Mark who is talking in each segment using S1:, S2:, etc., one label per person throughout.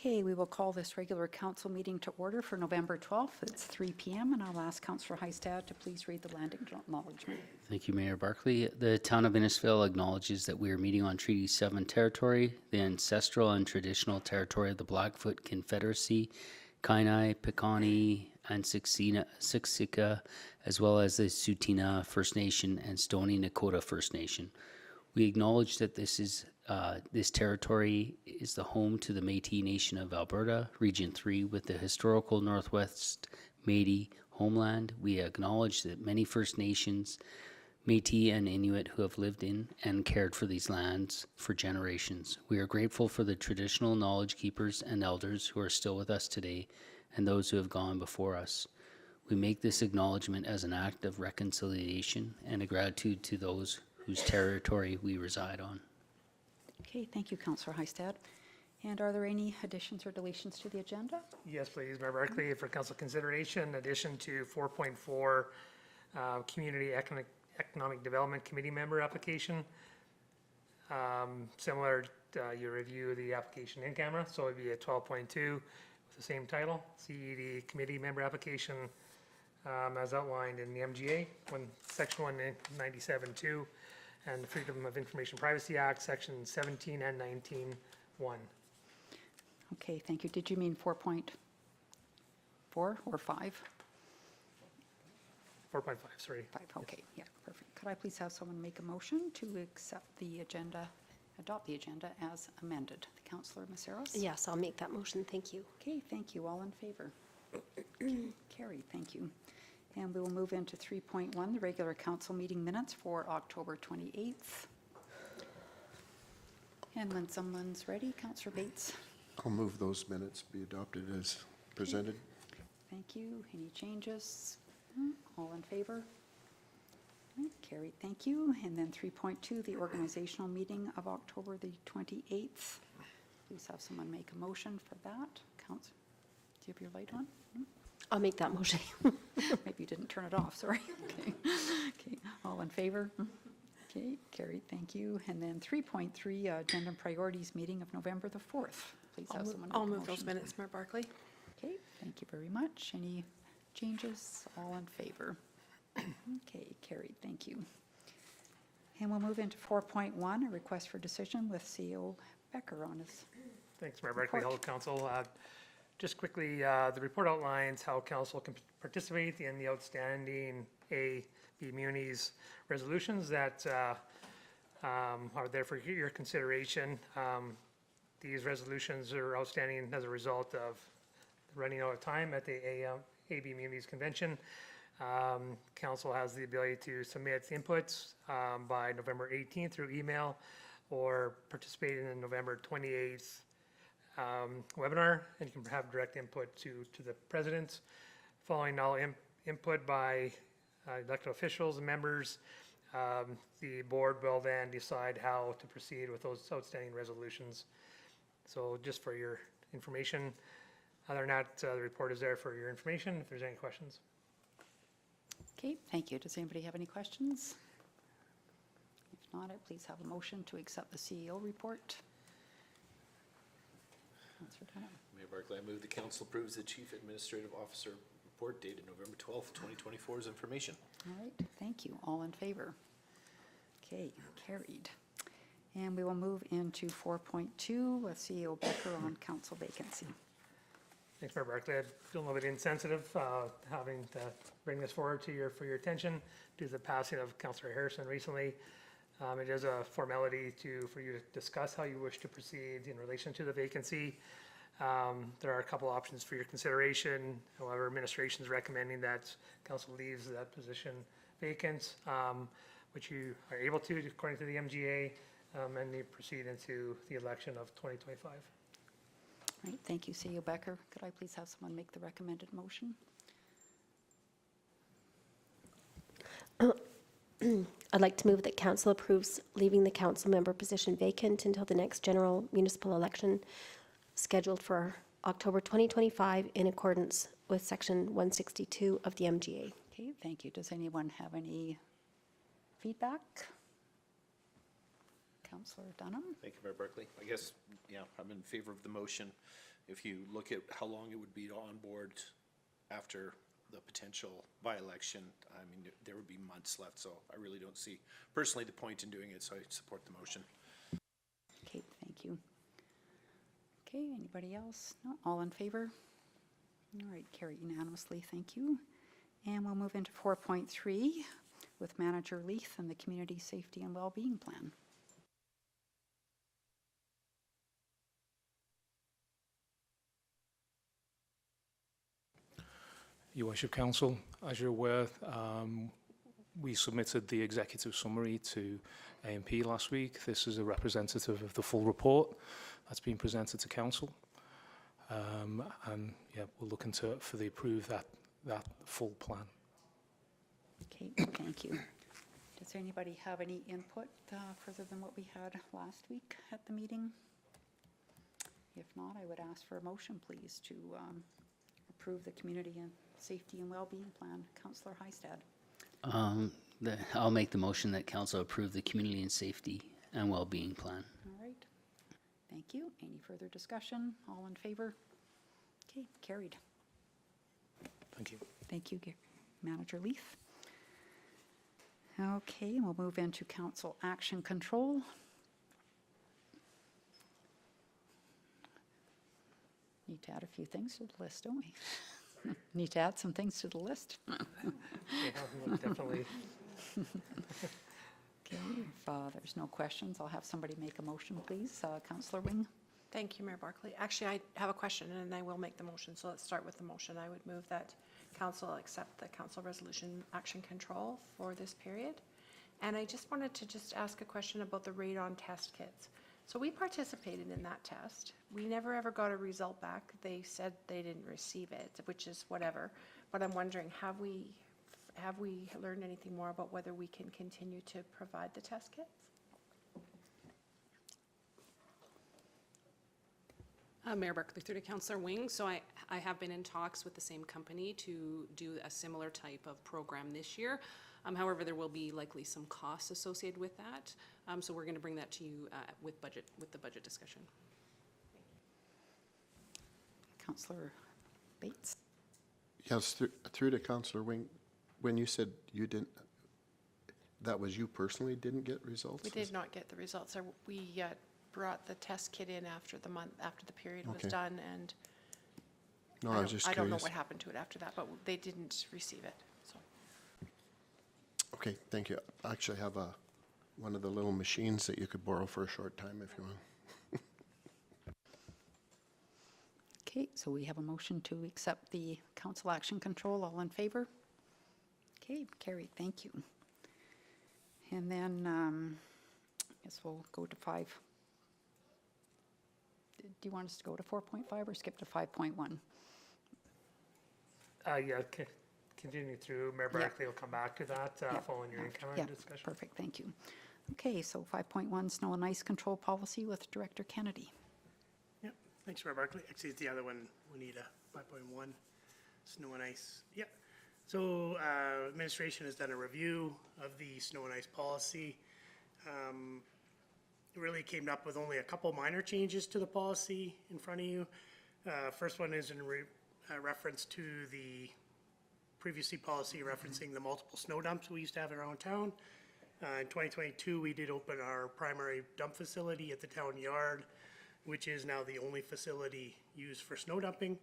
S1: Okay, we will call this regular council meeting to order for November 12th. It's 3 p.m. and I'll ask Councillor Heistad to please read the Land Acknowledgment.
S2: Thank you, Mayor Barkley. The town of Innisfail acknowledges that we are meeting on Treaty 7 territory, the ancestral and traditional territory of the Blackfoot Confederacy, Kainai, Piikani, and Siksika, as well as the Tsuut'ina First Nation and Stoney Nakoda First Nation. We acknowledge that this territory is the home to the Métis Nation of Alberta, Region 3, with the historical Northwest Métis homeland. We acknowledge that many First Nations, Métis and Inuit who have lived in and cared for these lands for generations. We are grateful for the traditional knowledge keepers and elders who are still with us today and those who have gone before us. We make this acknowledgement as an act of reconciliation and a gratitude to those whose territory we reside on.
S1: Okay, thank you, Councillor Heistad. And are there any additions or deletions to the agenda?
S3: Yes, please, Mayor Barkley, for council consideration, addition to 4.4 Community Economic Development Committee member application. Similar, you review the application in camera, so it'd be a 12.2 with the same title, CED Committee member application as outlined in the MGA, Section 197.2 and the Freedom of Information Privacy Act, Section 17 and 19.1.
S1: Okay, thank you. Did you mean 4.4 or 5?
S3: 4.5, sorry.
S1: 5, okay, yeah, perfect. Could I please have someone make a motion to accept the agenda, adopt the agenda as amended? Councillor Maceros?
S4: Yes, I'll make that motion. Thank you.
S1: Okay, thank you. All in favor? Carried, thank you. And we will move into 3.1, the regular council meeting minutes for October 28th. And when someone's ready, Councillor Bates.
S5: I'll move those minutes be adopted as presented.
S1: Thank you. Any changes? All in favor? Carried, thank you. And then 3.2, the organizational meeting of October the 28th. Please have someone make a motion for that. Councillor, do you have your light on?
S4: I'll make that motion.
S1: Maybe you didn't turn it off, sorry. Okay, okay. All in favor? Okay, carried, thank you. And then 3.3, agenda and priorities meeting of November the 4th. Please have someone make a
S6: I'll move
S1: motion.
S6: those minutes, Mayor Barkley.
S1: Okay, thank you very much. Any changes? All in favor? Okay, carried, thank you. And we'll move into 4.1, a request for decision with CEO Becker on his
S3: Thanks, Mayor Barkley,
S1: report.
S3: hello, council. Just quickly, the report outlines how council can participate in the outstanding A, B munis resolutions that are there for your consideration. These resolutions are outstanding as a result of running out of time at the AB Munis Convention. Council has the ability to submit inputs by November 18th through email or participate in the November 28th webinar, and you can have direct input to the president. Following all input by elected officials and members, the board will then decide how to proceed with those outstanding resolutions. So just for your information, other than that, the report is there for your information if there's any questions.
S1: Okay, thank you. Does anybody have any questions? If not, please have a motion to accept the CEO report. Councillor Dunham.
S7: Mayor Barkley, I move the council approves the Chief Administrative Officer report dated November 12th, 2024's information.
S1: All right, thank you. All in favor? Okay, carried. And we will move into 4.2 with CEO Becker on council vacancy.
S3: Thanks, Mayor Barkley. I feel a little bit insensitive having to bring this forward to for your attention due to the passing of Councillor Harrison recently. It is a formality for you to discuss how you wish to proceed in relation to the vacancy. There are a couple options for your consideration. However, administration is recommending that council leaves that position vacant, which you are able to according to the MGA, and you proceed into the election of 2025.
S1: All right, thank you, CEO Becker. Could I please have someone make the recommended motion?
S4: I'd like to move that council approves leaving the council member position vacant until the next general municipal election scheduled for October 2025 in accordance with Section 162 of the MGA.
S1: Okay, thank you. Does anyone have any feedback? Councillor Dunham?
S7: Thank you, Mayor Barkley. I guess, yeah, I'm in favor of the motion. if you look at how long it would be to onboard after the potential by-election, I mean, there would be months left, so I really don't see personally the point in doing it, so I support the motion.
S1: Okay, thank you. Okay, anybody else? No, all in favor? All right, carried unanimously, thank you. And we'll move into 4.3 with Manager Leith and the Community Safety and Wellbeing Plan.
S6: Your Worship Council, as you're aware, we submitted the executive summary to AMP last week. This is a representative of the full report that's been presented to Council. And yeah, we're looking for the approve that full plan.
S1: Okay, thank you. Does anybody have any input further than what we had last week at the meeting? If not, I would ask for a motion, please, to approve the Community and Safety and Wellbeing Plan. Councillor Hystad.
S2: I'll make the motion that council approve the Community and Safety and Wellbeing Plan.
S1: All right. Thank you. Any further discussion? All in favor? Okay, carried.
S6: Thank you.
S1: Thank you, Manager Leith. Okay, we'll move into council action control. Need to add a few things to the list, don't we? Need to add some things to the list.
S3: Yeah, definitely.
S1: Okay, if there's no questions, I'll have somebody make a motion, please. Councillor Wing.
S8: Thank you, Mayor Barkley. Actually, I have a question, and I will make the motion. So let's start with the motion. I would move that council accept the council resolution action control for this period. And I just wanted to ask a question about the radon test kits. So we participated in that test. We never ever got a result back. They said they didn't receive it, which is whatever. But I'm wondering, have we learned anything more about whether we can continue to provide the test kits?
S9: Mayor Barkley through to Councillor Wing. So I have been in talks with the same company to do a similar type of program this year. However, there will be likely some costs associated with that. So we're going to bring that to you with the budget discussion.
S1: Councillor Bates.
S5: Yes, through to Councillor Wing, when you said you didn't, that was you personally didn't get results?
S8: We did not get the results. We brought the test kit in after the period was
S5: Okay.
S8: done, and
S5: No, I was just
S8: I don't know
S5: curious.
S8: what happened to it after that, but they didn't receive it, so.
S5: Okay, thank you. I actually have one of the little machines that you could borrow for a short time if you want.
S1: Okay, so we have a motion to accept the council action control. All in favor? Okay, carried. Thank you. And then I guess we'll go to 5. Do you want us to go to 4.5 or skip to 5.1?
S3: Yeah, continue through. Mayor Barkley will come back to that following your in-camera
S1: Yeah,
S3: discussion.
S1: perfect. Thank you. Okay, so 5.1 snow and ice control policy with Director Kennedy.
S10: Yep, thanks, Mayor Barkley. Actually, it's the other one, we need a 5.1, snow and ice. Yep. So administration has done a review of the snow and ice policy. It really came up with only a couple minor changes to the policy in front of you. First one is in reference to the previously policy referencing the multiple snow dumps we used to have around town. In 2022, we did open our primary dump facility at the town yard, which is now the only facility used for snow dumping.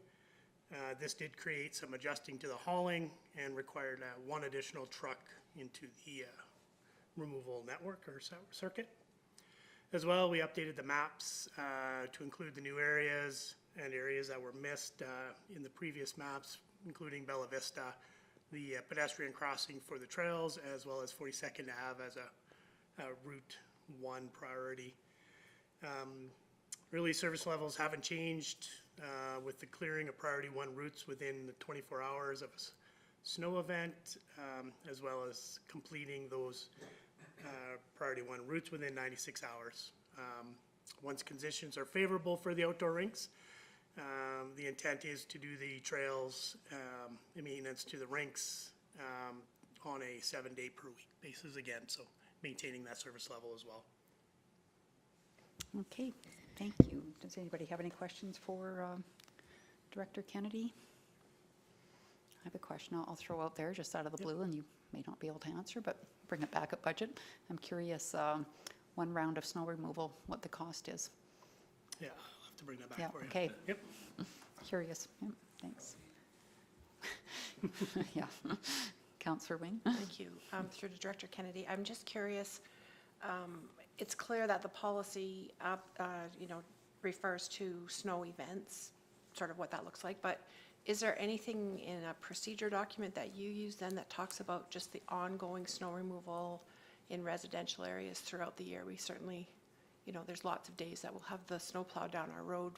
S10: This did create some adjusting to the hauling and required one additional truck into the removal network or circuit. As well, we updated the maps to include the new areas and areas that were missed in the previous maps, including Bella Vista, the pedestrian crossing for the trails, as well as 42nd Ave as a Route 1 priority. Really, service levels haven't changed with the clearing of priority 1 routes within the 24 hours of a snow event, as well as completing those priority 1 routes within 96 hours. Once conditions are favorable for the outdoor rinks, the intent is to do the trails, the maintenance to the rinks on a 7-day per week basis again, so maintaining that service level as well.
S1: Okay, thank you. Does anybody have any questions for Director Kennedy? I have a question I'll throw out there just out of the blue, and you may not be able to answer, but bring it back at budget. I'm curious, one round of snow removal, what the cost is.
S10: Yeah, I'll have to bring that back
S1: Yeah,
S10: for you.
S1: okay.
S10: Yep.
S1: Curious. Yep, thanks. Yeah. Councillor Wing?
S8: Thank you. Through to Director Kennedy, I'm just curious, it's clear that the policy, refers to snow events, sort of what that looks like, but is there anything in a procedure document that you use then that talks about just the ongoing snow removal in residential areas throughout the year? We certainly, there's lots of days that we'll have the snow plow down our road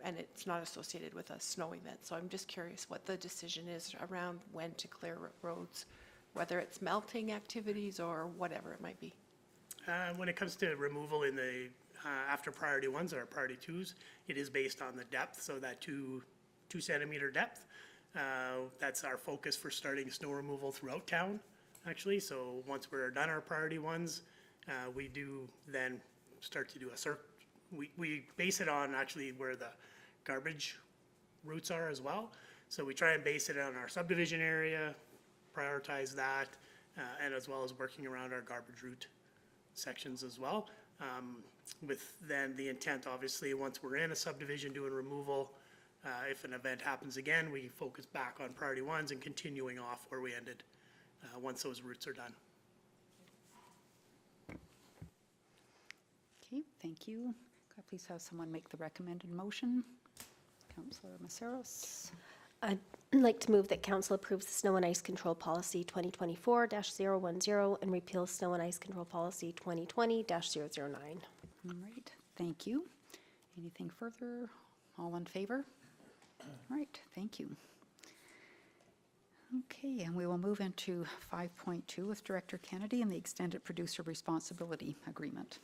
S8: and it's not associated with a snow event. So I'm just curious what the decision is around when to clear roads, whether it's melting activities or whatever it might be.
S10: When it comes to removal in the, after priority ones or priority twos, it is based on the depth, so that 2 centimeter depth. That's our focus for starting snow removal throughout town, actually. So once we're done our priority ones, we do then start to do we base it on actually where the garbage routes are as well. So we try and base it on our subdivision area, prioritize that, and as well as working around our garbage route sections as well. With then the intent, obviously, once we're in a subdivision doing removal, if an event happens again, we focus back on priority ones and continuing off where we ended once those routes are done.
S1: Okay, thank you. Could I please have someone make the recommended motion? Councillor Maceros.
S4: I'd like to move that council approves the snow and ice control policy 2024-010 and repeals snow and ice control policy 2020-009.
S1: All right, thank you. Anything further? All in favor? All right, thank you. Okay, and we will move into 5.2 with Director Kennedy and the Extended Producer Responsibility Agreement.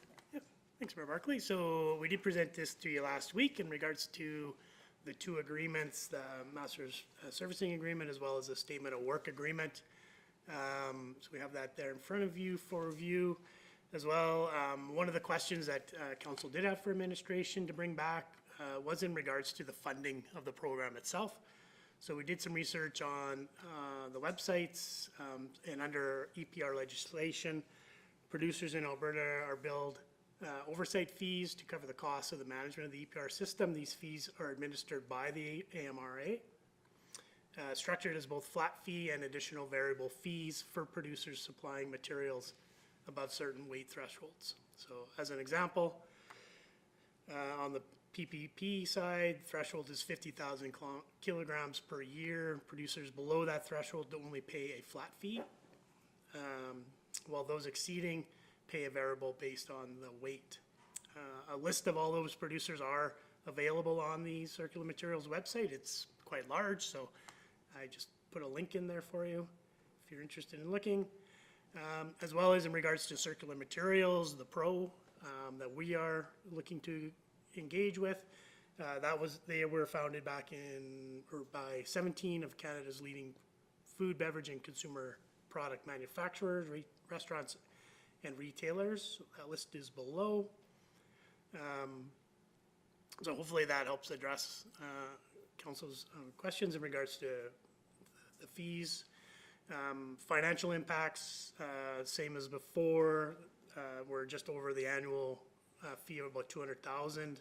S10: Thanks, Mayor Barkley. So we did present this to you last week in regards to the two agreements, the Master's Servicing Agreement as well as the Statement of Work Agreement. So we have that there in front of you for review as well. One of the questions that Council did have for administration to bring back was in regards to the funding of the program itself. So we did some research on the websites and under EPR legislation, producers in Alberta are billed oversight fees to cover the costs of the management of the EPR system. These fees are administered by the AMRA, structured as both flat fee and additional variable fees for producers supplying materials above certain weight thresholds. So as an example, on the PPP side, threshold is 50,000 kilograms per year. Producers below that threshold only pay a flat fee, while those exceeding pay a variable based on the weight. A list of all those producers are available on the Circular Materials website. It's quite large, so I just put a link in there for you if you're interested in looking. As well as in regards to Circular Materials, the Pro that we are looking to engage with, they were founded back by 17 of Canada's leading food, beverage, and consumer product manufacturers, restaurants, and retailers. That list is below. So hopefully that helps address Council's questions in regards to the fees. Financial impacts, same as before. We're just over the annual fee of about 200,000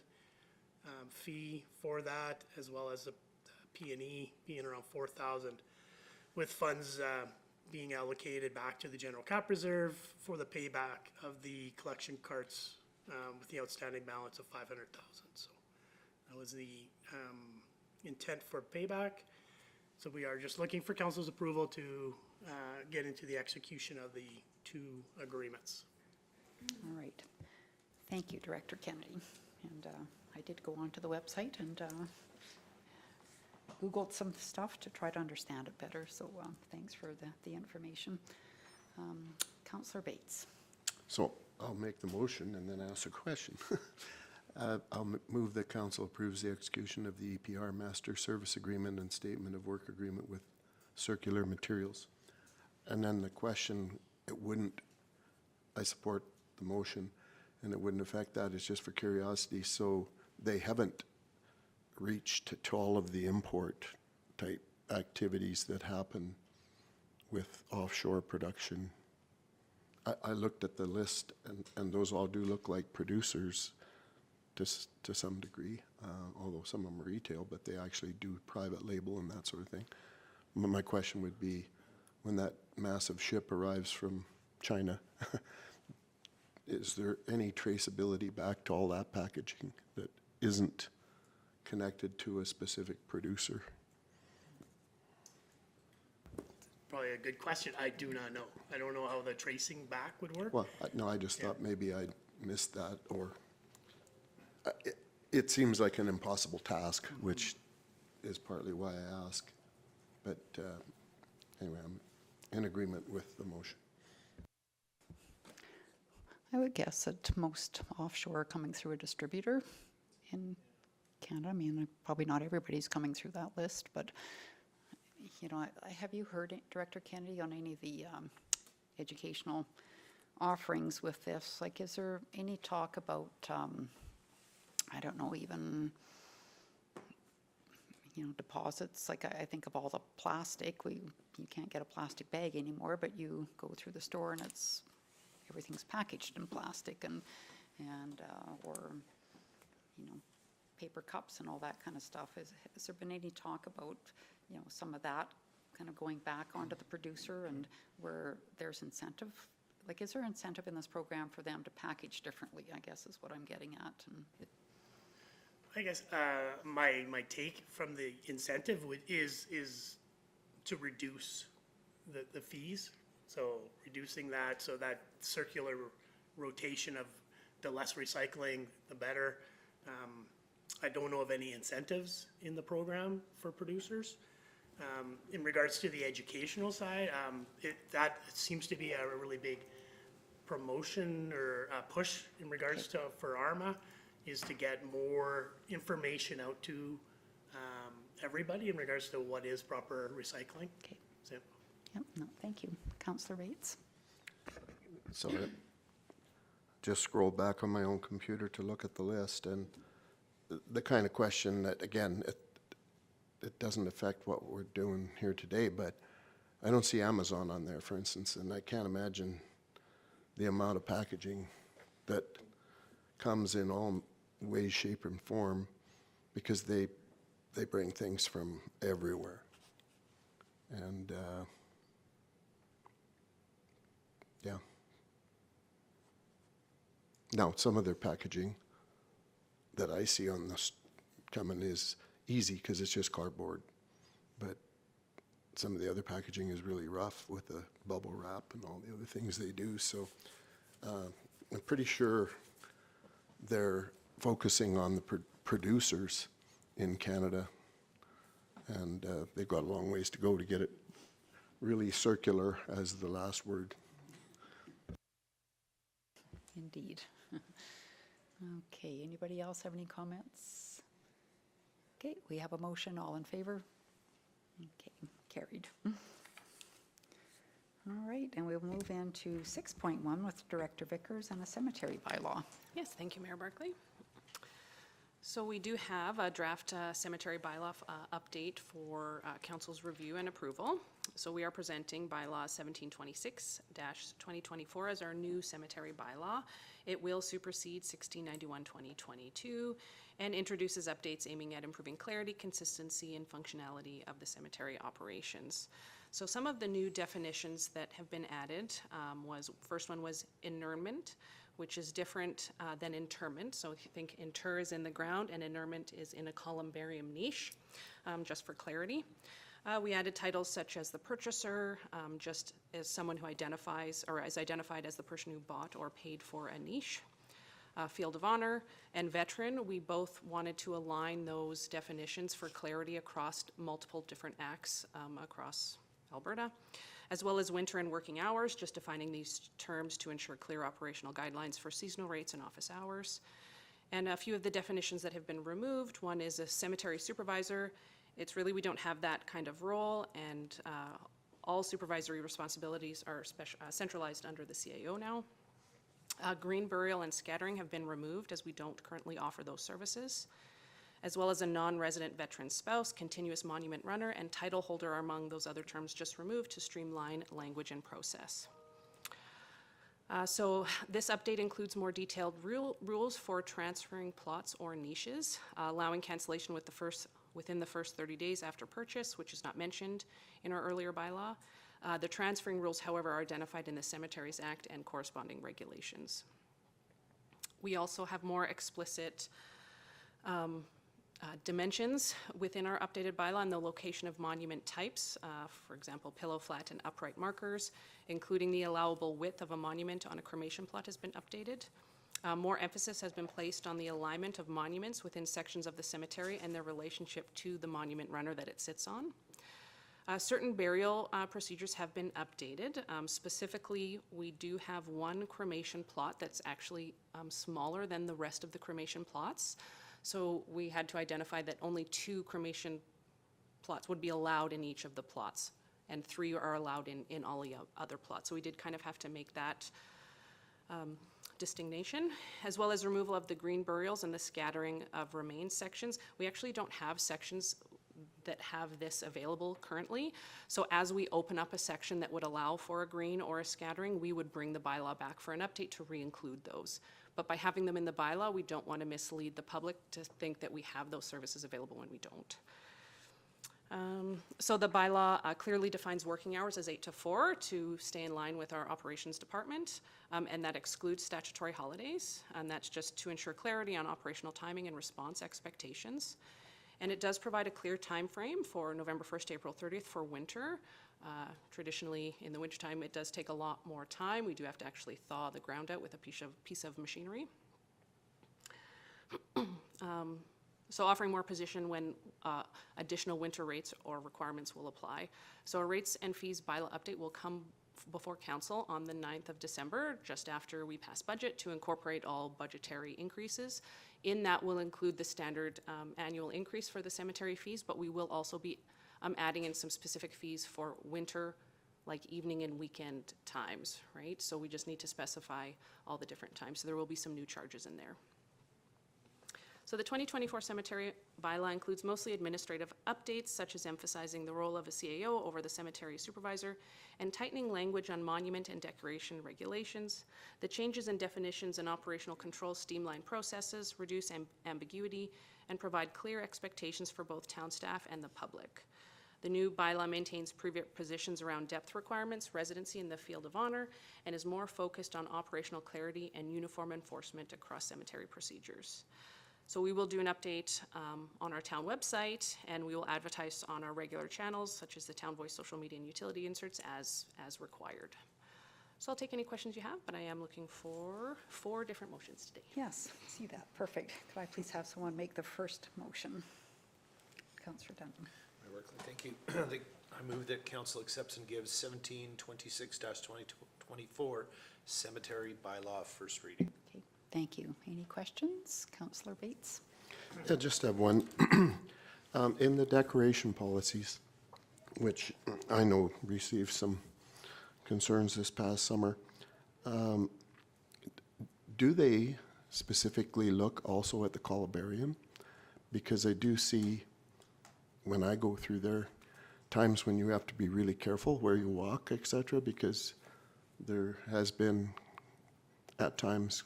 S10: fee for that, as well as the P&E being around 4,000, with funds being allocated back to the general cap reserve for the payback of the collection carts with the outstanding balance of 500,000. So that was the intent for payback. So we are just looking for council's approval to get into the execution of the two agreements.
S1: All right. Thank you, Director Kennedy. And I did go onto the website and Googled some stuff to try to understand it better. So thanks for the information. Councillor Bates.
S5: So I'll make the motion and then ask a question. I'll move that council approves the execution of the EPR Master Service Agreement and Statement of Work Agreement with Circular Materials. And then the question, I support the motion and it wouldn't affect that, it's just for curiosity. So they haven't reached to all of the import type activities that happen with offshore production. I looked at the list, and those all do look like producers to some degree, although some of them are retail, but they actually do private label and that sort of thing. My question would be, when that massive ship arrives from China, is there any traceability back to all that packaging that isn't connected to a specific producer?
S10: Probably a good question. I do not know. I don't know how the tracing back would work.
S5: Well, no, I just thought maybe I missed that, or it seems like an impossible task, which is partly why I ask. But anyway, I'm in agreement with the motion.
S1: I would guess that most offshore are coming through a distributor in Canada. I mean, probably not everybody's coming through that list, but, you know, have you heard, Director Kennedy, on any of the educational offerings with this? Like, is there any talk about, I don't know, even, you know, deposits? Like, I think of all the plastic. You can't get a plastic bag anymore, but you go through the store and everything's packaged in plastic and or, you know, paper cups and all that kind of stuff. Has there been any talk about, you know, some of that kind of going back onto the producer, and where there's incentive? Like, is there incentive in this program for them to package differently, I guess is what I'm getting at. And
S10: I guess my take from the incentive is to reduce the fees. So reducing that, so that circular rotation of the less recycling, the better. I don't know of any incentives in the program for producers. In regards to the educational side, that seems to be a really big promotion or a push in regards to, for ARMA, is to get more information out to everybody in regards to what is proper recycling.
S1: okay.
S10: So,
S1: Yep, no, thank you. Councillor Bates?
S5: So I just scrolled back on my own computer to look at the list, and the kind of question that, again, it doesn't affect what we're doing here today, but I don't see Amazon on there, for instance, and I can't imagine the amount of packaging that comes in all ways, shape, and form, because they bring things from everywhere. And yeah. Now, some of their packaging that I see on this coming is easy because it's just cardboard, but some of the other packaging is really rough with the bubble wrap and all the other things they do. So I'm pretty sure they're focusing on the producers in Canada, and they've got a long ways to go to get it really circular as the last word.
S1: Indeed. Okay, anybody else have any comments? Okay, we have a motion. All in favor? Okay, carried. All right, and we'll move into 6.1 with Director Vickers and a cemetery bylaw.
S9: Yes, thank you, Mayor Barkley. So we do have a draft cemetery bylaw update for council's review and approval. So we are presenting bylaw 1726-2024 as our new cemetery bylaw. It will supersede 1691-2022 and introduces updates aiming at improving clarity, consistency, and functionality of the cemetery operations. So some of the new definitions that have been added first one was inurnment, which is different than interment. So if you think inter is in the ground and inurnment is in a columbarium niche, just for clarity. We added titles such as the purchaser, just as someone who identifies or is identified as the person who bought or paid for a niche. Field of honor and veteran, we both wanted to align those definitions for clarity across multiple different acts across Alberta, as well as winter and working hours, just defining these terms to ensure clear operational guidelines for seasonal rates and office hours. And a few of the definitions that have been removed, one is a cemetery supervisor. It's really, we don't have that kind of role, and all supervisory responsibilities are centralized under the CAO now. Green burial and scattering have been removed as we don't currently offer those services, as well as a non-resident veteran spouse, continuous monument runner, and title holder are among those other terms just removed to streamline language and process. So this update includes more detailed rules for transferring plots or niches, allowing cancellation within the first 30 days after purchase, which is not mentioned in our earlier bylaw. The transferring rules, however, are identified in the Cemeteries Act and corresponding regulations. We also have more explicit dimensions within our updated bylaw and the location of monument types, for example, pillow, flat, and upright markers, including the allowable width of a monument on a cremation plot has been updated. More emphasis has been placed on the alignment of monuments within sections of the cemetery and their relationship to the monument runner that it sits on. Certain burial procedures have been updated. Specifically, we do have one cremation plot that's actually smaller than the rest of the cremation plots. So we had to identify that only 2 cremation plots would be allowed in each of the plots, and 3 are allowed in all the other plots. So we did kind of have to make that distinction, as well as removal of the green burials and the scattering of remains sections. We actually don't have sections that have this available currently. So as we open up a section that would allow for a green or a scattering, we would bring the bylaw back for an update to re-include those. But by having them in the bylaw, we don't want to mislead the public to think that we have those services available when we don't. So the bylaw clearly defines working hours as 8 to 4 to stay in line with our operations department, and that excludes statutory holidays, and that's just to ensure clarity on operational timing and response expectations. And it does provide a clear time frame for November 1st to April 30th for winter. Traditionally, in the wintertime, it does take a lot more time. We do have to actually thaw the ground out with a piece of machinery. So offering more position when additional winter rates or requirements will apply. So a rates and fees bylaw update will come before council on the 9th of December, just after we pass budget, to incorporate all budgetary increases. In that will include the standard annual increase for the cemetery fees, but we will also be adding in some specific fees for winter, like evening and weekend times, right? So we just need to specify all the different times. So there will be some new charges in there. So the 2024 cemetery bylaw includes mostly administrative updates, such as emphasizing the role of a CAO over the cemetery supervisor and tightening language on monument and decoration regulations. The changes in definitions and operational controls streamline processes, reduce ambiguity, and provide clear expectations for both town staff and the public. The new bylaw maintains previous positions around depth requirements, residency in the field of honor, and is more focused on operational clarity and uniform enforcement across cemetery procedures. So we will do an update on our town website, and we will advertise on our regular channels, such as the Town Voice social media and utility inserts as required. So I'll take any questions you have, but I am looking for 4 different motions today.
S1: Yes, see that, perfect. Could I please have someone make the first motion? Councillor Dunham.
S7: My work, thank you. I move that council accepts and gives 1726-2024 cemetery bylaw first reading.
S1: Okay, thank you. Any questions? Councillor Bates?
S5: I just have one. In the decoration policies, which I know received some concerns this past summer, do they specifically look also at the columbarium? Because I do see, when I go through there, times when you have to be really careful where you walk, etc., because there has been, at times,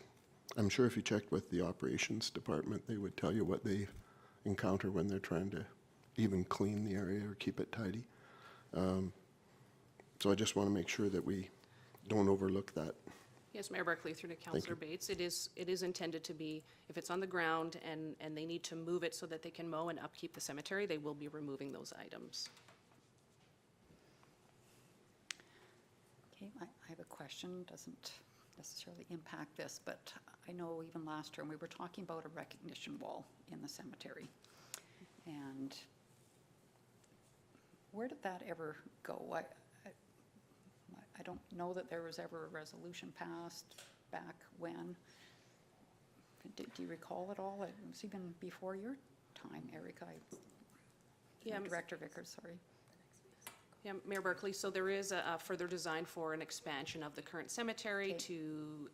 S5: I'm sure if you checked with the operations department, they would tell you what they encounter when they're trying to even clean the area or keep it tidy. So I just want to make sure that we don't overlook that.
S9: Yes, Mayor Barkley, through to Councillor Bates. It is intended to be, if it's on the ground and they need to move it so that they can mow and upkeep the cemetery, they will be removing those items.
S1: Okay, I have a question, doesn't necessarily impact this, but I know even last term we were talking about a recognition wall in the cemetery. And where did that ever go? I don't know that there was ever a resolution passed back when. Do you recall at all? It was even before your time, Eric.
S9: Yeah,
S1: Director Vickers, sorry.
S9: Yeah, Mayor Barkley, so there is a further design for an expansion of the current cemetery
S1: Okay.
S9: to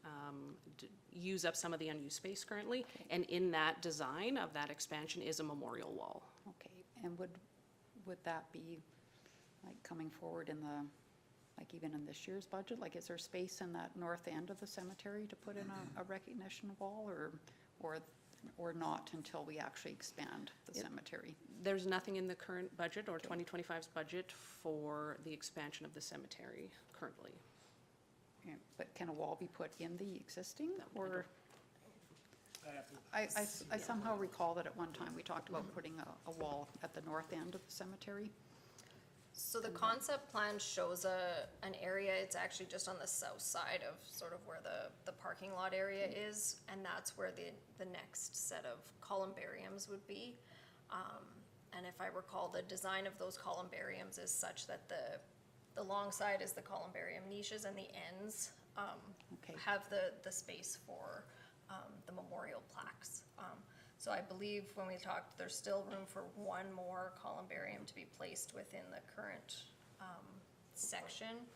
S9: use up some of the unused space currently. And in that design of that expansion is a memorial wall.
S1: Okay, and would that be like coming forward in the, like even in this year's budget? Like, is there space in that north end of the cemetery to put in a recognition wall, or not until we actually expand the cemetery?
S9: There's nothing in the current budget or 2025's budget for the expansion of the cemetery currently.
S1: Yeah, but can a wall be put in the existing, or? I somehow recall that at one time we talked about putting a wall at the north end of the cemetery.
S11: So the concept plan shows an area, it's actually just on the south side of sort of where the parking lot area is, and that's where the next set of columbariums would be. And if I recall, the design of those columbariums is such that the long side is the columbarium niches and the ends
S1: Okay.
S11: have the space for the memorial plaques. So I believe when we talked, there's still room for one more columbarium to be placed within the current section,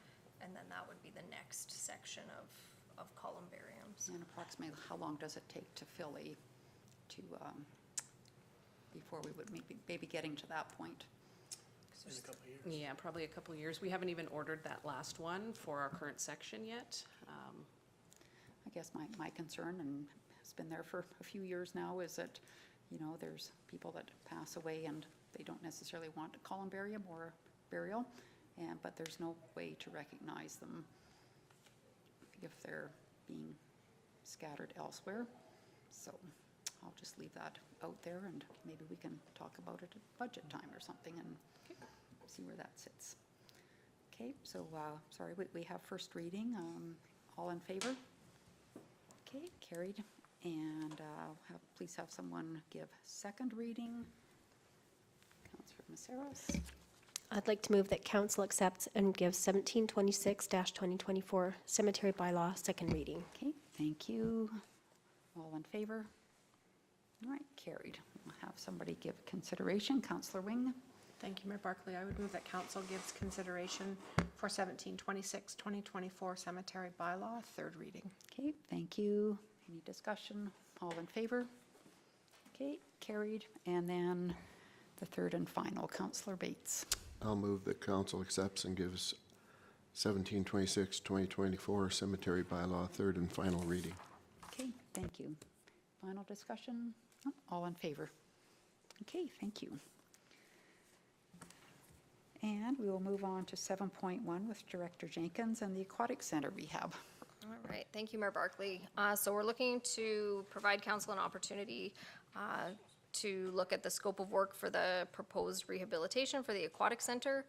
S11: and then that would be the next section of columbariums.
S1: And approximately how long does it take to fill before we would maybe getting to that point?
S10: In a couple of years.
S9: Yeah, probably a couple of years. We haven't even ordered that last one for our current section yet.
S1: I guess my concern, and has been there for a few years now, is that, there's people that pass away and they don't necessarily want a columbarium or burial, but there's no way to recognize them if they're being scattered elsewhere. So I'll just leave that out there, and maybe we can talk about it at budget time or something and see where that sits. Okay, so, sorry, we have first reading. All in favor? Okay, carried. And please have someone give second reading. Councillor Maceros.
S4: I'd like to move that council accepts and gives 1726-2024 Cemetery Bylaw second reading.
S1: Okay, thank you. All in favor? All right, carried. We'll have somebody give consideration. Councillor Wing.
S8: Thank you, Mayor Barkley. I would move that council gives consideration for 1726, 2024 Cemetery Bylaw, third reading.
S1: Okay, thank you. Any discussion? All in favor? Okay, carried. And then the third and final, Councillor Bates.
S5: I'll move that council accepts and gives 1726, 2024 Cemetery Bylaw third and final reading.
S1: Okay, thank you. Final discussion? All in favor? Okay, thank you. And we will move on to 7.1 with Director Jenkins and the Aquatic Center rehab.
S11: All right, thank you, Mayor Barkley. So we're looking to provide council an opportunity to look at the scope of work for the proposed rehabilitation for the Aquatic Center.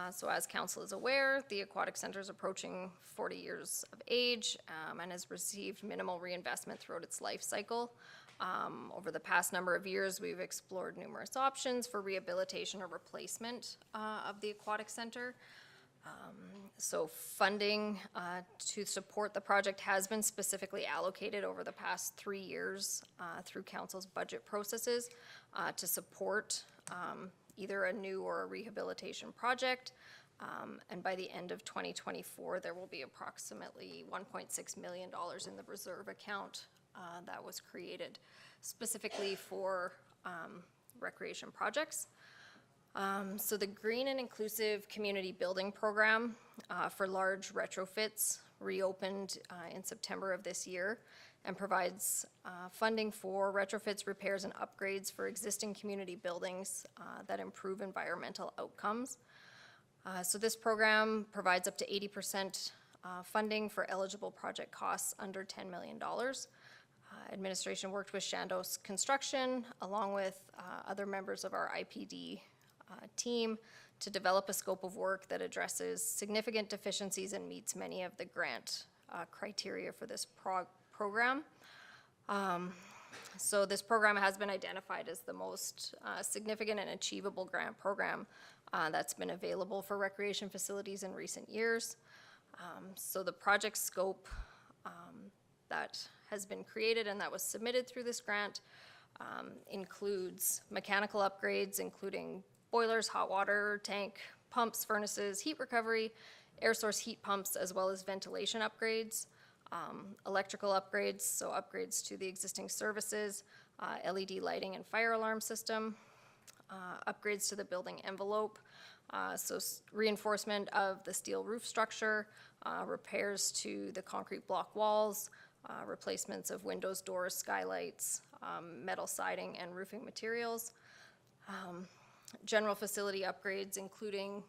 S11: So as council is aware, the Aquatic Center is approaching 40 years of age and has received minimal reinvestment throughout its life cycle. Over the past number of years, we've explored numerous options for rehabilitation or replacement of the Aquatic Center. So funding to support the project has been specifically allocated over the past 3 years through council's budget processes to support either a new or a rehabilitation project. And by the end of 2024, there will be approximately $1.6 million in the reserve account that was created specifically for recreation projects. So the Green and Inclusive Community Building Program for large retrofits reopened in September of this year and provides funding for retrofits, repairs, and upgrades for existing community buildings that improve environmental outcomes. So this program provides up to 80% funding for eligible project costs under $10 million. Administration worked with Shandos Construction along with other members of our IPD team to develop a scope of work that addresses significant deficiencies and meets many of the grant criteria for this program. So this program has been identified as the most significant and achievable grant program that's been available for recreation facilities in recent years. So the project scope that has been created and that was submitted through this grant includes mechanical upgrades, including boilers, hot water tank, pumps, furnaces, heat recovery, air source heat pumps, as well as ventilation upgrades, electrical upgrades, so upgrades to the existing services, LED lighting and fire alarm system, upgrades to the building envelope, reinforcement of the steel roof structure, repairs to the concrete block walls, replacements of windows, doors, skylights, metal siding and roofing materials, general facility upgrades including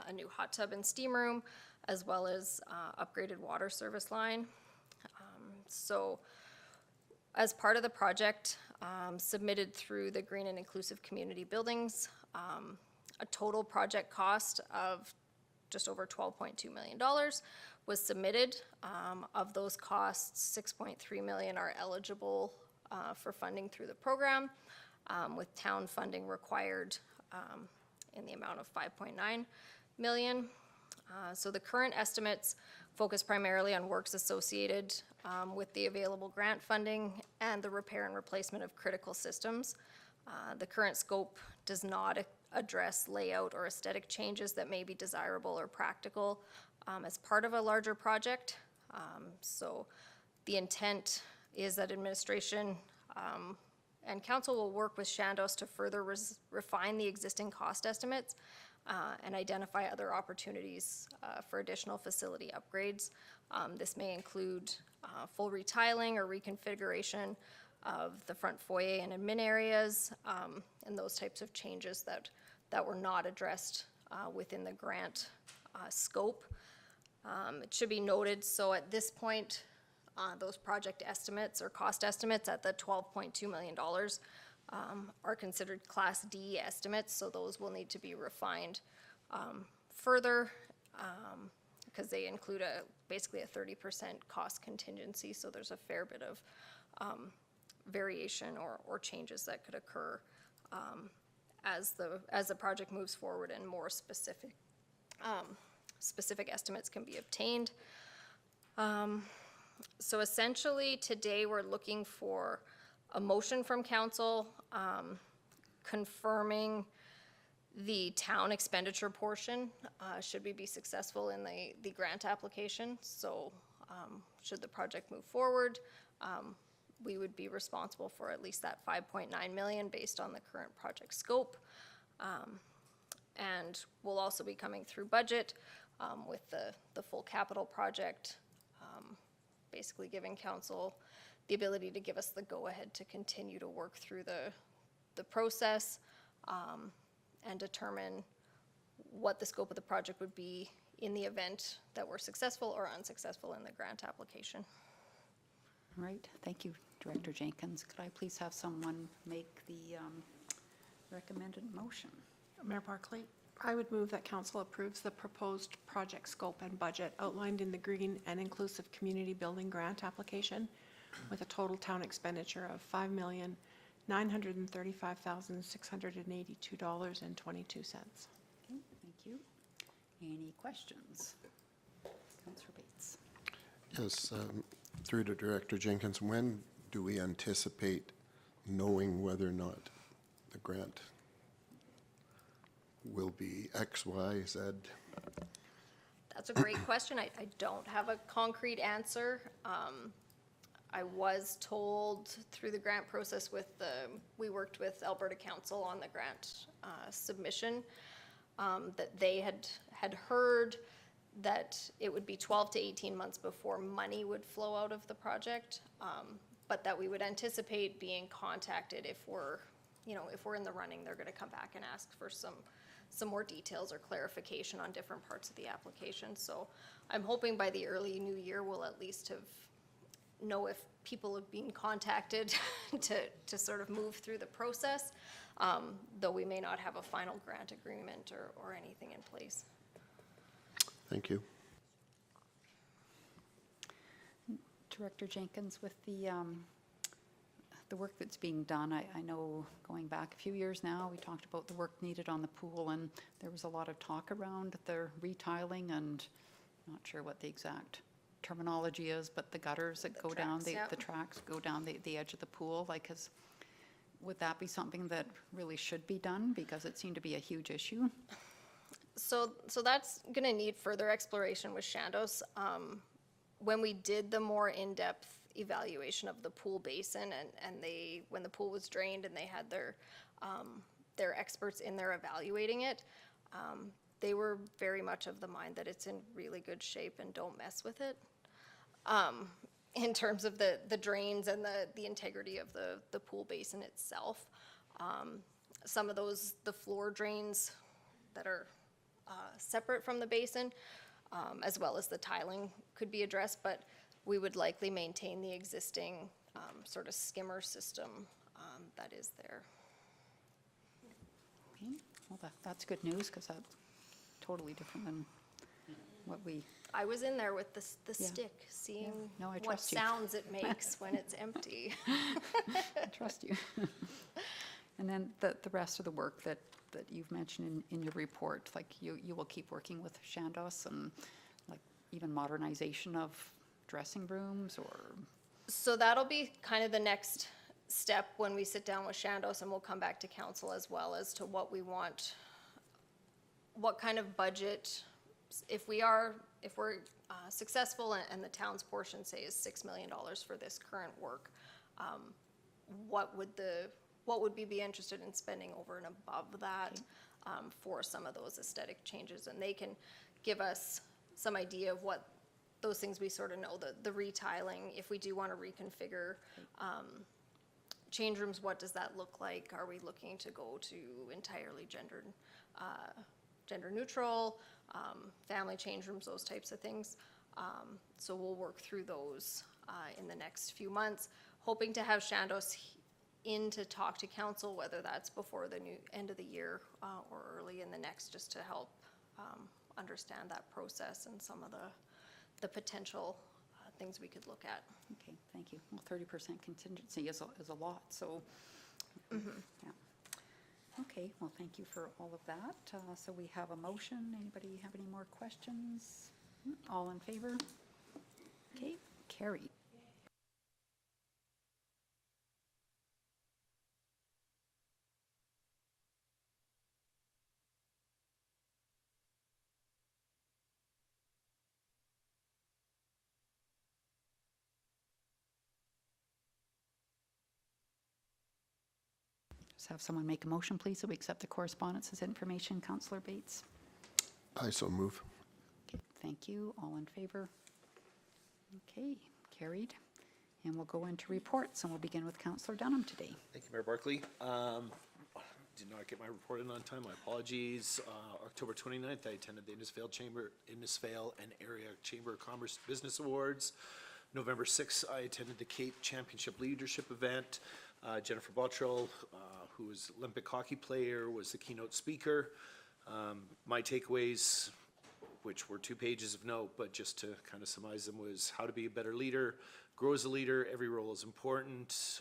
S11: a new hot tub and steam room, as well as upgraded water service line. So as part of the project, submitted through the Green and Inclusive Community Buildings, a total project cost of just over $12.2 million was submitted. Of those costs, $6.3 million are eligible for funding through the program, with town funding required in the amount of $5.9 million. So the current estimates focus primarily on works associated with the available grant funding and the repair and replacement of critical systems. The current scope does not address layout or aesthetic changes that may be desirable or practical as part of a larger project. So the intent is that administration and council will work with Shandos to further refine the existing cost estimates and identify other opportunities for additional facility upgrades. This may include full retiling or reconfiguration of the front foyer and admin areas, and those types of changes that were not addressed within the grant scope. It should be noted, so at this point, those project estimates or cost estimates at the $12.2 million are considered Class D estimates, so those will need to be refined further because they include basically a 30% cost contingency, so there's a fair bit of variation or changes that could occur as the project moves forward and more specific estimates can be obtained. So essentially today we're looking for a motion from council confirming the town expenditure portion should we be successful in the grant application. So should the project move forward, we would be responsible for at least that $5.9 million based on the current project scope. And we'll also be coming through budget with the full capital project, basically giving council the ability to give us the go-ahead to continue to work through the process and determine what the scope of the project would be in the event that we're successful or unsuccessful in the grant application.
S1: All right, thank you, Director Jenkins. Could I please have someone make the recommended motion?
S8: Mayor Barkley, I would move that council approves the proposed project scope and budget outlined in the Green and Inclusive Community Building Grant application with a total town expenditure of $5,935,682.22.
S1: Okay, thank you. Any questions? Councillor Bates.
S5: Yes, through to Director Jenkins, when do we anticipate knowing whether or not the grant will be X, Y, Z?
S11: That's a great question. I don't have a concrete answer. I was told through the grant process we worked with Alberta Council on the grant submission, that they had heard that it would be 12 to 18 months before money would flow out of the project, but that we would anticipate being contacted if we're in the running. They're going to come back and ask for some more details or clarification on different parts of the application. So I'm hoping by the early new year we'll at least know if people have been contacted to sort of move through the process, though we may not have a final grant agreement or anything in place.
S5: Thank you.
S1: Director Jenkins, with the work that's being done, I know going back a few years now, we talked about the work needed on the pool, and there was a lot of talk around the retiling, and I'm not sure what the exact terminology is, but the gutters that go down, the tracks go down the edge of the pool, would that be something that really should be done? Because it seemed to be a huge issue.
S11: So that's gonna need further exploration with Shandos. When we did the more in-depth evaluation of the pool basin and when the pool was drained and they had their experts in there evaluating it, they were very much of the mind that it's in really good shape and don't mess with it. In terms of the drains and the integrity of the pool basin itself. Some of the floor drains that are separate from the basin, as well as the tiling could be addressed, but we would likely maintain the existing sort of skimmer system that is there.
S1: Okay, well, that's good news, because that's totally different than what we,
S11: I was in there with the
S1: Yeah.
S11: stick, seeing
S1: No, I
S11: what
S1: trust you.
S11: sounds it makes when it's empty.
S1: I trust you. And then the rest of the work that you've mentioned in your report, like you will keep working with Shandos and like even modernization of dressing rooms or?
S11: So that'll be kind of the next step when we sit down with Shandos, and we'll come back to council as well as to what we want, what kind of budget, if we're successful and the town's portion, say, is $6 million for this current work, what would we be interested in spending over and above that for some of those aesthetic changes? And they can give us some idea of what those things we sort of know, the retiling, if we do want to reconfigure change rooms, what does that look like? Are we looking to go to entirely gender neutral, family change rooms, those types of things? So we'll work through those in the next few months, hoping to have Shandos in to talk to council, whether that's before the new end of the year or early in the next, just to help understand that process and some of the potential things we could look at.
S1: Okay, thank you. Well, 30% contingency is a lot, so. Yeah. Okay, well, thank you for all of that. So we have a motion. Anybody have any more questions? All in favor? Okay, carried. Just have someone make a motion, please, so we accept the correspondence as information. Councillor Bates.
S5: I so move.
S1: Okay, thank you. All in favor? Okay, carried. And we'll go into reports, and we'll begin with Councillor Dunham today.
S7: Thank you, Mayor Barkley. Did not get my report in on time. My apologies. October 29th, I attended the Innisfail and Area Chamber of Commerce Business Awards. November 6th, I attended the Cape Championship Leadership event. Jennifer Bottrell, who is Olympic hockey player, was the keynote speaker. My takeaways, which were 2 pages of note, but just to kind of summarize them, was how to be a better leader, grow as a leader, every role is important,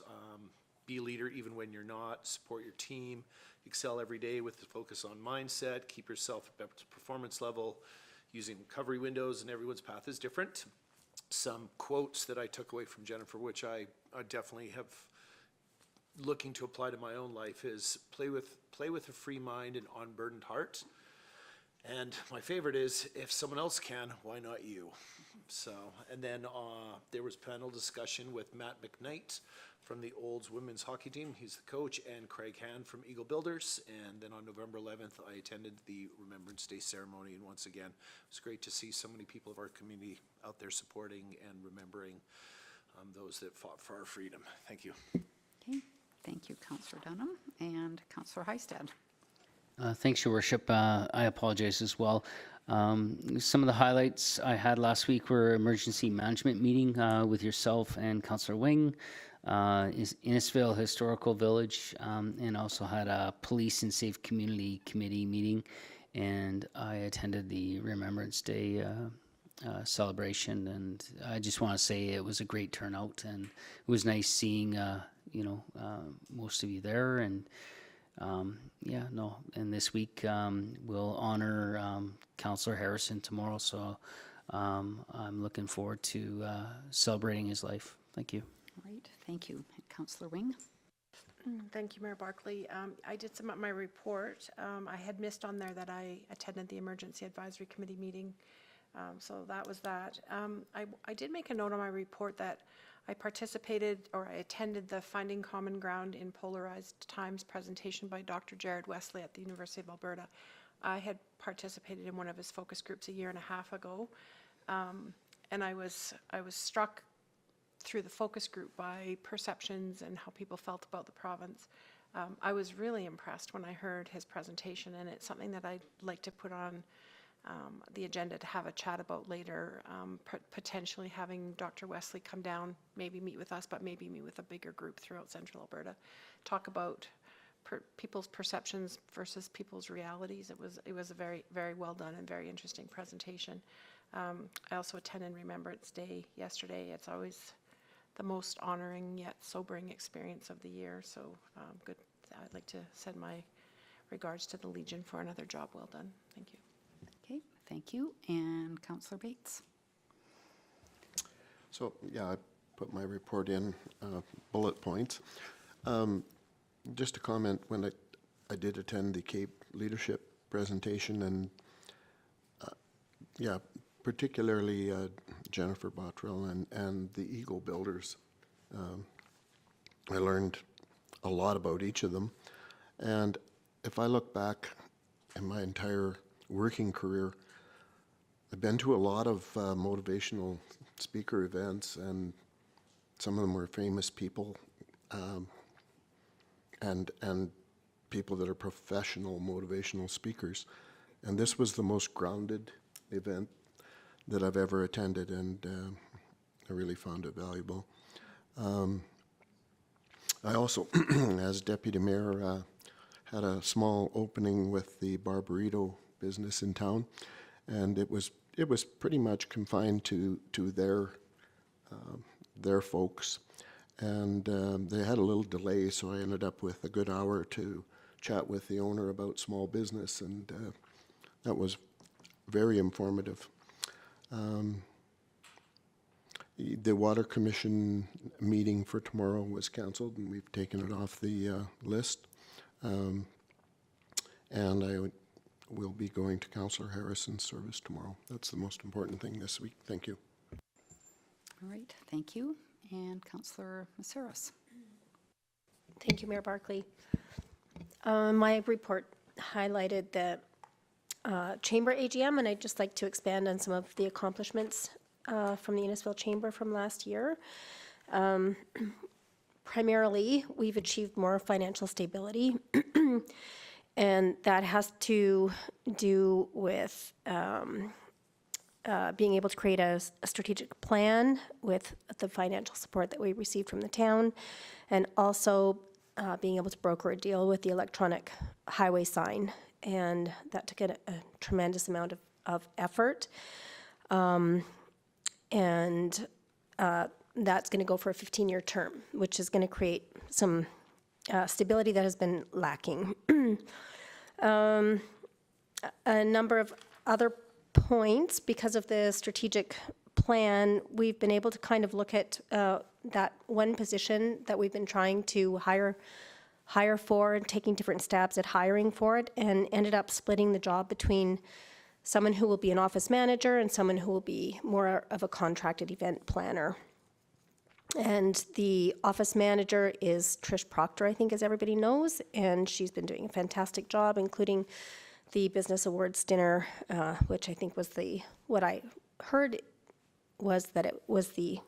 S7: be a leader even when you're not, support your team, excel every day with the focus on mindset, keep yourself at best performance level, using recovery windows, and everyone's path is different. Some quotes that I took away from Jennifer, which I definitely have looking to apply to my own life, is play with a free mind and unburdened heart. And my favorite is, if someone else can, why not you? So, and then there was panel discussion with Matt McKnight from the Olds women's hockey team. He's the coach, and Craig Hand from Eagle Builders. And then on November 11th, I attended the Remembrance Day ceremony. And once again, it was great to see so many people of our community out there supporting and remembering those that fought for our freedom. Thank you.
S1: Okay, thank you, Councillor Dunham. And Councillor Hystad.
S2: Thanks, Your Worship. I apologize as well. Some of the highlights I had last week were emergency management meeting with yourself and Councillor Wing, Innisfail Historical Village, and also had a Police and Safe Community Committee meeting. And I attended the Remembrance Day celebration, and I just want to say it was a great turnout, and it was nice seeing most of you there. And and this week we'll honor Councillor Harrison tomorrow, so I'm looking forward to celebrating his life. Thank you.
S1: All right, thank you. Councillor Wing.
S8: Thank you, Mayor Barkley. I did submit my report. I had missed on there that I attended the Emergency Advisory Committee meeting, so that was that. I did make a note on my report that I participated, or I attended the Finding Common Ground in Polarized Times presentation by Dr. Jared Wesley at the University of Alberta. I had participated in one of his focus groups a year and a half ago, and I was struck through the focus group by perceptions and how people felt about the province. I was really impressed when I heard his presentation, and it's something that I'd like to put on the agenda to have a chat about later, potentially having Dr. Wesley come down, maybe meet with us, but maybe meet with a bigger group throughout Central Alberta, talk about people's perceptions versus people's realities. It was a very, very well done and very interesting presentation. I also attended Remembrance Day yesterday. It's always the most honoring yet sobering experience of the year. So good. I'd like to send my regards to the Legion for another job well done. Thank you.
S1: Okay, thank you. And Councillor Bates?
S5: So, yeah, I put my report in bullet points. Just a comment, when I did attend the Cape Leadership presentation, and yeah, particularly Jennifer Bottrell and the Eagle Builders. I learned a lot about each of them. And if I look back in my entire working career, I've been to a lot of motivational speaker events, and some of them were famous people and people that are professional motivational speakers. And this was the most grounded event that I've ever attended, and I really found it valuable. I also, as deputy mayor, had a small opening with the Barbarito business in town, and it was pretty much confined to their folks, and they had a little delay, so I ended up with a good hour to chat with the owner about small business, and that was very informative. The Water Commission meeting for tomorrow was canceled, and we've taken it off the list. And I will be going to Councillor Harrison's service tomorrow. That's the most important thing this week. Thank you.
S1: All right, thank you. And Councillor Maceras?
S4: Thank you, Mayor Barkley. My report highlighted the Chamber AGM, and I'd just like to expand on some of the accomplishments from the Innisfil Chamber from last year. Primarily, we've achieved more financial stability, and that has to do with being able to create a strategic plan with the financial support that we received from the town, and also being able to broker a deal with the electronic highway sign. And that took a tremendous amount of effort. And that's going to go for a 15-year term, which is going to create some stability that has been lacking. A number of other points, because of the strategic plan, we've been able to kind of look at that one position that we've been trying to hire for and taking different stabs at hiring for it, and ended up splitting the job between someone who will be an office manager and someone who will be more of a contracted event planner. And the office manager is Trish Proctor, I think, as everybody knows, and she's been doing a fantastic job, including the Business Awards dinner, which I think was what I heard was that it was the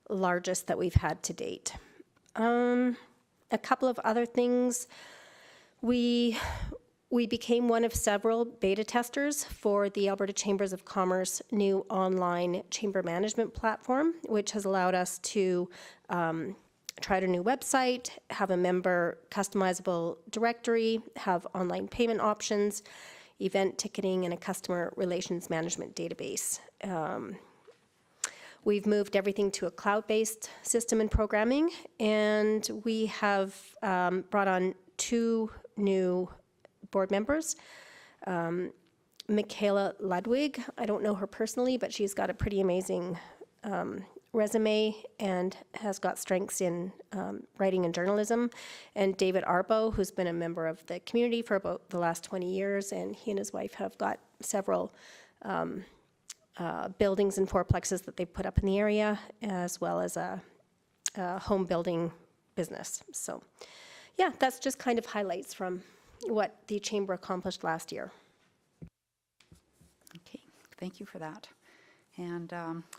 S4: largest that we've had to date. A couple of other things. We became one of several beta testers for the Alberta Chambers of Commerce new online chamber management platform, which has allowed us to try out a new website, have a member customizable directory, have online payment options, event ticketing, and a customer relations management database. We've moved everything to a cloud-based system and programming, and we have brought on 2 new board members. Michaela Ludwig, I don't know her personally, but she's got a pretty amazing resume and has got strengths in writing and journalism. And David Arbo, who's been a member of the community for about the last 20 years, and he and his wife have got several buildings and fourplexes that they've put up in the area, as well as a home building business. So, yeah, that's just kind of highlights from what the Chamber accomplished last year.
S1: Okay, thank you for that. And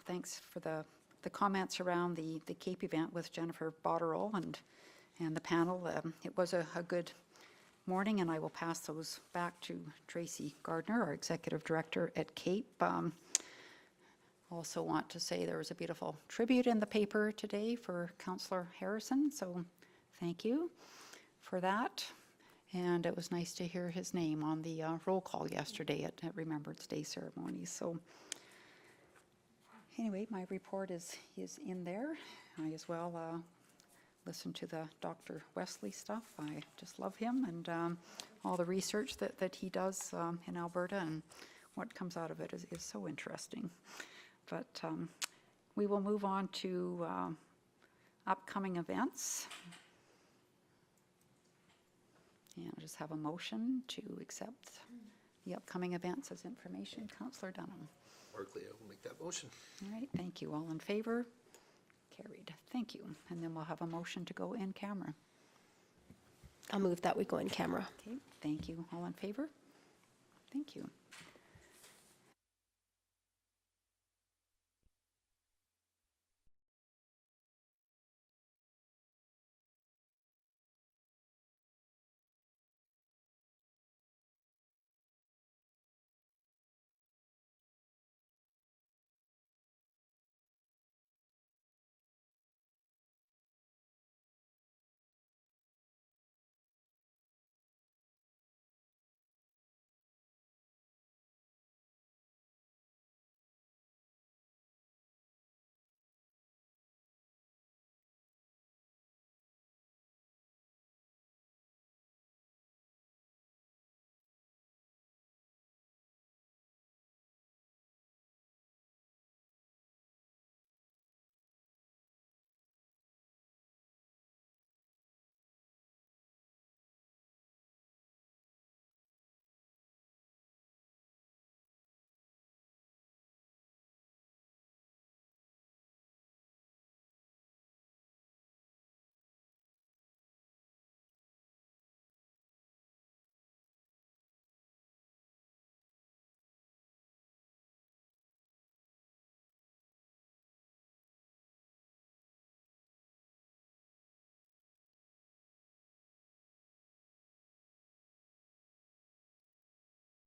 S1: thanks for the comments around the CAPE event with Jennifer Botterill and the panel. It was a good morning, and I will pass those back to Tracy Gardner, our Executive Director at CAPE. Also want to say there was a beautiful tribute in the paper today for Councillor Harrison, so thank you for that. And it was nice to hear his name on the roll call yesterday at Remembrance Day ceremonies. So anyway, my report is in there. I as well listened to the Dr. Wesley stuff. I just love him and all the research that he does in Alberta, and what comes out of it is so interesting. But we will move on to upcoming events. And I'll just have a motion to accept the upcoming events as information. Councillor Dunham.
S7: Barclay, I will make that motion.
S1: All right, thank you. All in favor? Carried. Thank you. And then we'll have a motion to go in camera.
S4: I'll move that we go in camera.
S1: Okay, thank you. All in favor? Thank you.